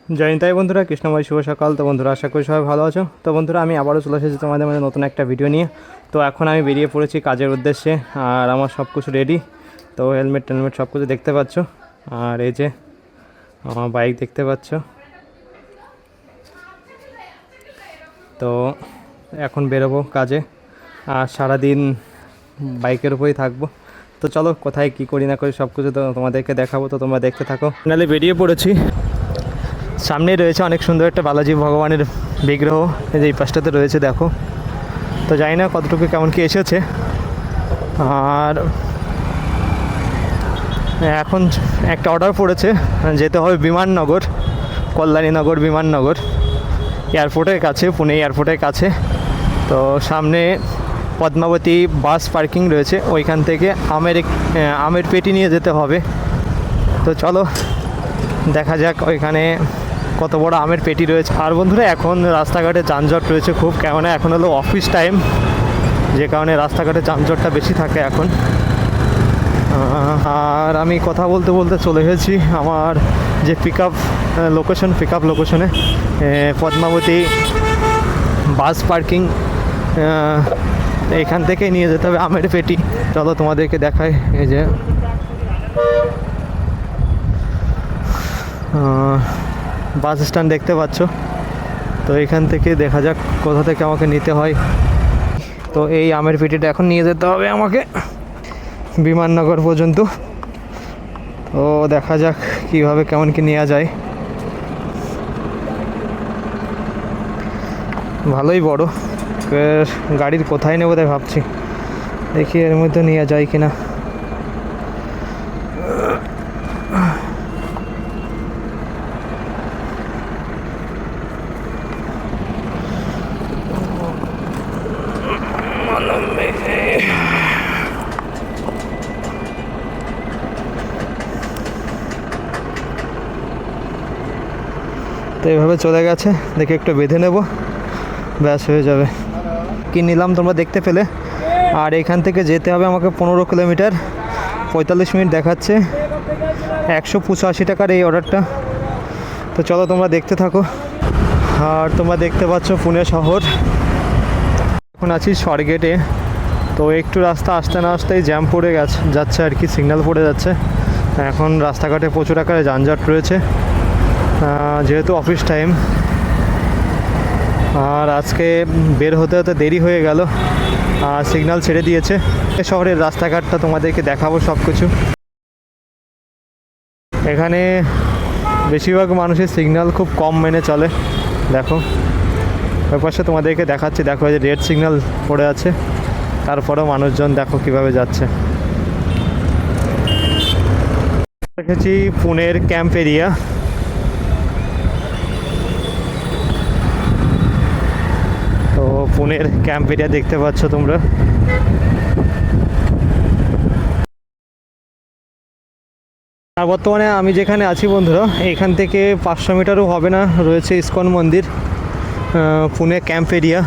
জয়ন্তাই বন্ধুরা, কৃষ্ণময় শুভ সকাল। তো বন্ধুরা, আশা করি সবাই ভালো আছো। তো বন্ধুরা, আমি আবারও চলে এসেছি তোমাদের মধ্যে নতুন একটা ভিডিও নিয়ে। তো এখন আমি বেরিয়ে পড়েছি কাজের উদ্দেশ্যে, আর আমার সব কিছু রেডি। তো হেলমেট সব কিছু দেখতে পাচ্ছ, আর এই যে আমার বাইক দেখতে পাচ্ছ। তো এখন বেরোবো কাজে, আর সারাদিন বাইকের উপরেই থাকবো। তো চলো, কোথায় কী করি না করি সব কিছু তো তোমাদেরকে দেখাবো, তো তোমরা দেখতে থাকো। নাহলে বেরিয়ে পড়েছি। সামনেই রয়েছে অনেক সুন্দর একটা বালাজি ভগবানের বিগ্রহ, এই যে এই পাশটাতে রয়েছে, দেখো। তো জানি না কতটুকু কেমন কি এসেছে। আর এখন একটা অর্ডার পড়েছে, যেতে হবে বিমাননগর, কল্যাণীনগর বিমাননগর এয়ারপোর্টের কাছে, পুনে এয়ারপোর্টের কাছে। তো সামনে পদ্মাবতী বাস পার্কিং রয়েছে, ওইখান থেকে আমের পেটি নিয়ে যেতে হবে। তো চলো দেখা যাক ওইখানে কত বড় আমের পেটি রয়েছে। আর বন্ধুরা, এখন রাস্তাঘাটে যানজট রয়েছে খুব, কেননা এখন হলো অফিস টাইম, যে কারণে রাস্তাঘাটে যানজটটা বেশি থাকে এখন। আর আমি কথা বলতে বলতে চলে এসেছি আমার যে পিক আপ লোকেশনে, পদ্মাবতী বাস পার্কিং। এখান থেকে নিয়ে যেতে হবে আমের পেটি। চলো তোমাদেরকে দেখাই, এই যে বাস স্ট্যান্ড দেখতে পাচ্ছ। তো এখান থেকে দেখা যাক কোথা থেকে আমাকে নিতে হয়। তো এই আমের পেটিটা এখন নিয়ে যেতে হবে আমাকে বিমাননগর পর্যন্ত। তো দেখা যাক কীভাবে কেমন কি নেওয়া যায়। ভালোই বড় গাড়ির, কোথায় নেবো তাই ভাবছি, দেখি এর মধ্যে নেওয়া যায় কিনা। তো এইভাবে চলে গেছে, দেখে একটু বেঁধে নেব, ব্যাস হয়ে যাবে। কি নিলাম তোমরা দেখতে পেলে। আর এখান থেকে যেতে হবে আমাকে 15 কিলোমিটার, 45 মিনিট দেখাচ্ছে, 185 টাকার এই অর্ডারটা। তো চলো তোমরা দেখতে থাকো। আর তোমরা দেখতে পাচ্ছ পুনে শহর, এখন আছি স্বর্গেটে। তো একটু রাস্তা আসতে না আসতেই জ্যাম পড়ে যাচ্ছে আর কি, সিগন্যাল পড়ে যাচ্ছে। এখন রাস্তাঘাটে প্রচুর আকারে যানজট রয়েছে, যেহেতু অফিস টাইম। আর আজকে বের হতে হতে দেরি হয়ে গেল, আর সিগন্যাল ছেড়ে দিয়েছে। শহরের রাস্তাঘাটটা তোমাদেরকে দেখাবো সব কিছু। এখানে বেশিরভাগ মানুষের সিগন্যাল খুব কম মেনে চলে, দেখো ওই পাশে তোমাদেরকে দেখাচ্ছি। দেখো যে রেড সিগন্যাল পড়ে আছে, তারপরেও মানুষজন দেখো কিভাবে যাচ্ছে। দেখেছি পুনের ক্যাম্প এরিয়া। তো পুনের ক্যাম্প এরিয়া দেখতে পাচ্ছ তোমরা। আর বর্তমানে আমি যেখানে আছি বন্ধুরা, এখান থেকে 500 মিটারও হবে না, রয়েছে ইসকন মন্দির, পুনে ক্যাম্প এরিয়া।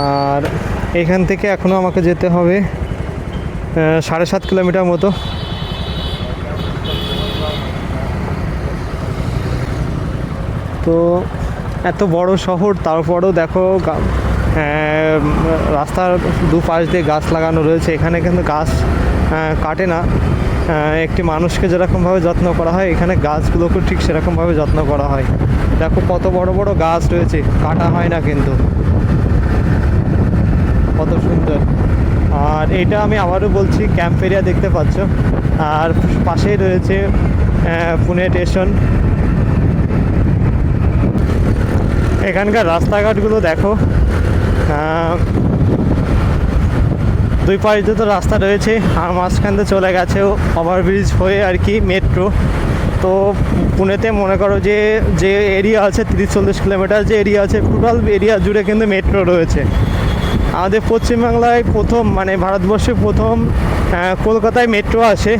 আর এখান থেকে এখনও আমাকে যেতে হবে 7.5 কিলোমিটার মতো। তো এত বড় শহর, তারপরেও দেখো রাস্তার দুপাশ দিয়ে গাছ লাগানো রয়েছে। এখানে কিন্তু গাছ কাটে না। একটি মানুষকে যেরকমভাবে যত্ন করা হয়, এখানে গাছগুলোকেও ঠিক সেরকমভাবে যত্ন করা হয়। দেখো কত বড় বড় গাছ রয়েছে, কাটা হয় না কিন্তু, কত সুন্দর। আর এটা আমি আবারও বলছি, ক্যাম্প এরিয়া দেখতে পাচ্ছ। আর পাশেই রয়েছে পুনে স্টেশন। এখানকার রাস্তাঘাটগুলো দেখো, দুই পাশে তো রাস্তা রয়েছে, আর মাঝখান দিয়ে চলে গেছে ওভারব্রিজ হয়ে আর কি মেট্রো। তো পুনেতে মনে করো যে এরিয়া আছে 30-40 কিলোমিটার যে এরিয়া আছে, টোটাল এরিয়া জুড়ে কিন্তু মেট্রো রয়েছে। আমাদের পশ্চিমবাংলায় প্রথম, মানে ভারতবর্ষে প্রথম কলকাতায় মেট্রো আসে,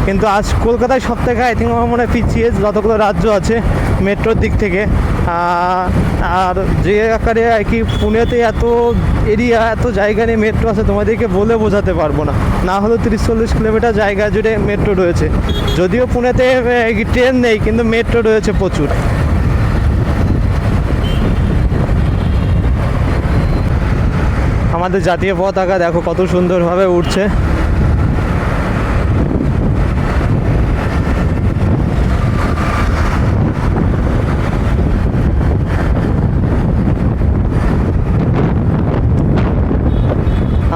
কিন্তু আজ কলকাতায় সব থেকে আই থিঙ্ক আমার মনে হয় পিছিয়ে যতগুলো রাজ্য আছে মেট্রোর দিক থেকে। আর যে আকারে আর কি পুনেতে এত এরিয়া, এত জায়গা নিয়ে মেট্রো আছে, তোমাদেরকে বলে বোঝাতে পারবো না। না হলেও 30-40 কিলোমিটার জায়গা জুড়ে মেট্রো রয়েছে। যদিও পুনেতে ট্রেন নেই, কিন্তু মেট্রো রয়েছে প্রচুর। আমাদের জাতীয় পতাকা দেখো কত সুন্দরভাবে উঠছে।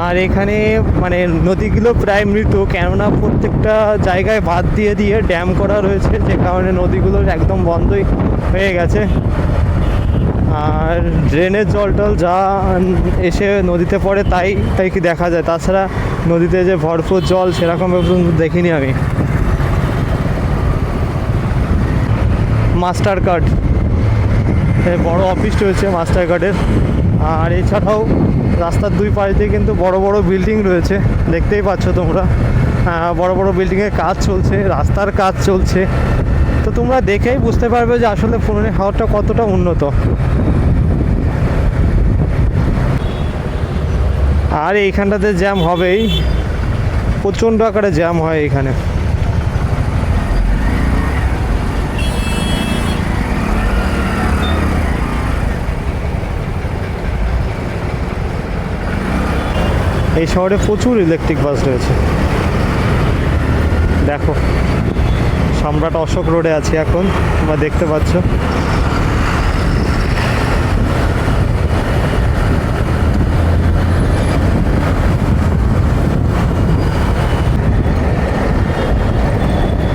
আর এখানে মানে নদীগুলো প্রায় মৃত, কেননা প্রত্যেকটা জায়গায় বাঁধ দিয়ে দিয়ে ড্যাম করা রয়েছে, যে কারণে নদীগুলো একদম বন্ধই হয়ে গেছে। আর ড্রেনের জল টল যা এসে নদীতে পড়ে তাই কি দেখা যায়, তাছাড়া নদীতে যে ভরপুর জল সেরকম দেখিনি আমি। মাস্টার কার্ড বড় অফিস রয়েছে মাস্টার কার্ডের। আর এছাড়াও রাস্তার দুই পাশ দিয়ে কিন্তু বড় বড় বিল্ডিং রয়েছে, দেখতেই পাচ্ছ তোমরা। বড় বড় বিল্ডিংয়ের কাজ চলছে, রাস্তার কাজ চলছে। তো তোমরা দেখেই বুঝতে পারবে যে আসলে পুনে হাওরটা কতটা উন্নত। আর এইখানটাতে জ্যাম হবেই, প্রচণ্ড আকারে জ্যাম হয় এখানে। এই শহরে প্রচুর ইলেকট্রিক বাস রয়েছে। দেখো সম্রাট অশোক রোডে আছি এখন, তোমরা দেখতে পাচ্ছ।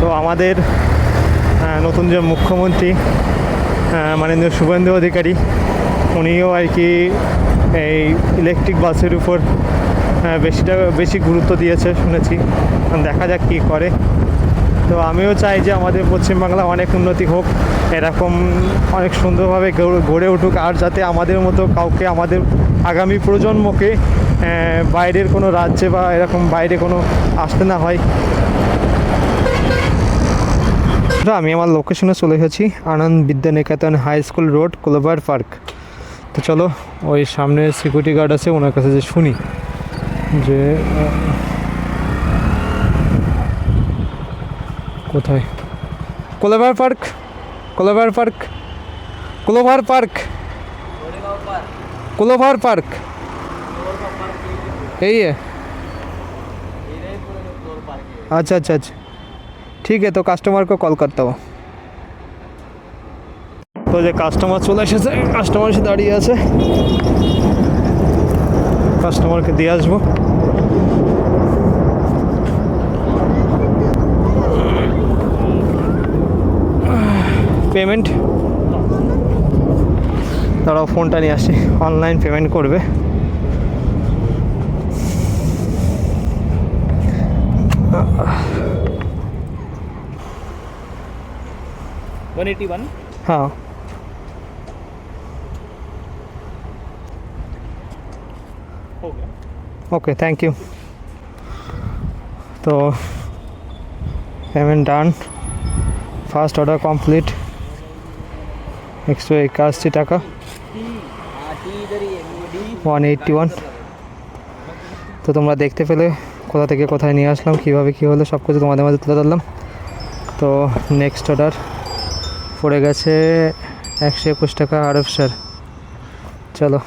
তো আমাদের নতুন যে মুখ্যমন্ত্রী মাননীয় শুভেন্দু অধিকারী, উনিও আর কি এই ইলেকট্রিক বাসের উপর বেশি গুরুত্ব দিয়েছে শুনেছি। দেখা যাক কী করে। তো আমিও চাই যে আমাদের পশ্চিমবাংলা অনেক উন্নতি হোক, এরকম অনেক সুন্দরভাবে গড়ে উঠুক। আর যাতে আমাদের মতো কাউকে, আমাদের আগামী প্রজন্মকে বাইরের কোনো রাজ্যে বা এরকম বাইরে কোনো আসতে না হয়। আমি আমার লোকেশনে চলে এসেছি, Ananda Vidyaniketan high school road, Clover park. তো চলো ওই সামনে সিকিউরিটি গার্ড আছে, ওনার কাছে যে শুনি যে কোথায় clover park, clover park, clover park, clover park यही है। अच्छा अच्छा अच्छा ठीक है, तो कस्टमर को कॉल करता हूँ। তো যে কাস্টমার চলে এসেছে, কাস্টমার এসে দাঁড়িয়ে আছে, কাস্টমারকে দিয়ে আসবো। পেমেন্ট তারাও ফোনটা নিয়ে আসছে, অনলাইন পেমেন্ট করবে। हाँ ओके थैंक यू। तो पेमेंट डान, फार्स्ट ऑर्डर कमप्लीट, 181 টাকা 181। তো তোমরা দেখতে পেলে কোথা থেকে কোথায় নিয়ে আসলাম, কীভাবে কী হলো সব কিছু তোমাদের মাঝে তুলে ধরলাম। তো নেক্সট অর্ডার পড়ে গেছে 121 টাকা আরব স্যার। চলো।